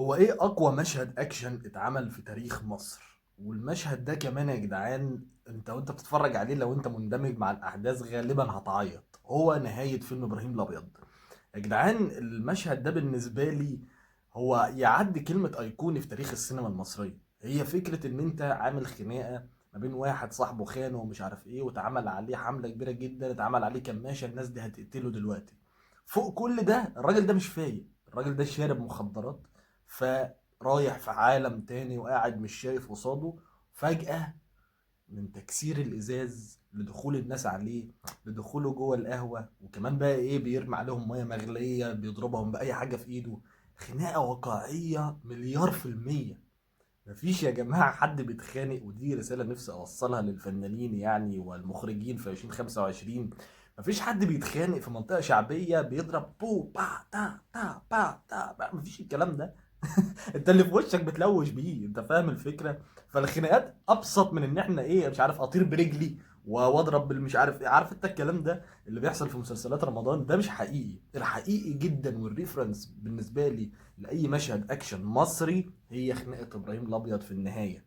هو ايه اقوى مشهد اكشن اتعمل في تاريخ مصر؟ والمشهد ده كمان يا جدعان، انت وانت بتتفرج عليه لو انت مندمج مع الاحداث غالبا هتعيط. هو نهاية فيلم ابراهيم الابيض. يا جدعان المشهد ده بالنسبة لي هو يعدي كلمة ايقوني في تاريخ السينما المصرية. هي فكرة ان انت عامل خناقة ما بين واحد صاحبه خانه ومش عارف ايه، واتعمل عليه حملة كبيرة جدا، اتعمل عليه كماشة، الناس دي هتقتله دلوقتي. فوق كل ده الراجل ده مش فايق، الراجل ده شارب مخدرات، فرايح في عالم تاني وقاعد مش شايف قصاده. فجأة من تكسير الازاز لدخول الناس عليه، لدخوله جوه القهوة، وكمان بقى ايه بيرمي عليهم مية مغلية، بيضربهم بأي حاجة في ايده. خناقة واقعية مليار في المية. مفيش يا جماعة حد بيتخانق، ودي رسالة نفسي أوصلها للفنانين يعني والمخرجين في 2025. مفيش حد بيتخانق في منطقة شعبية بيضرب بو با تا تا با تا با. مفيش الكلام ده. انت اللي في وشك بتلوش بيه، انت فاهم الفكرة. فالخناقات أبسط من إن احنا إيه مش عارف أطير برجلي واضرب مش عارف ايه. عارف انت الكلام ده اللي بيحصل في مسلسلات رمضان؟ ده مش حقيقي. الحقيقي جدا والريفرنس بالنسبة لي لأي مشهد أكشن مصري هي خناقة إبراهيم الأبيض في النهاية.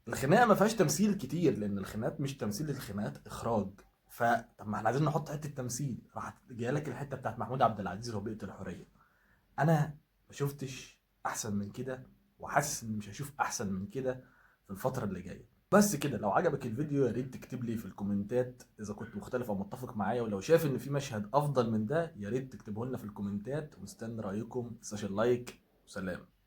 الخناقة ما فيهاش تمثيل كتير، لأن الخناقات مش تمثيل، الخناقات إخراج. فطب ما احنا عايزين نحط حتة تمثيل، راح جايه لك الحتة بتاعت محمود عبد العزيز وبيئة الحرية. أنا ما شفتش أحسن من كده، وحاسس إن مش هشوف أحسن من كده في الفترة اللي جاية. بس كده، لو عجبك الفيديو يا ريت تكتب لي في الكومنتات إذا كنت مختلف أو متفق معايا، ولو شايف إن في مشهد أفضل من ده يا ريت تكتبه لنا في الكومنتات، ومستني رأيكم. متنساش اللايك. وسلام.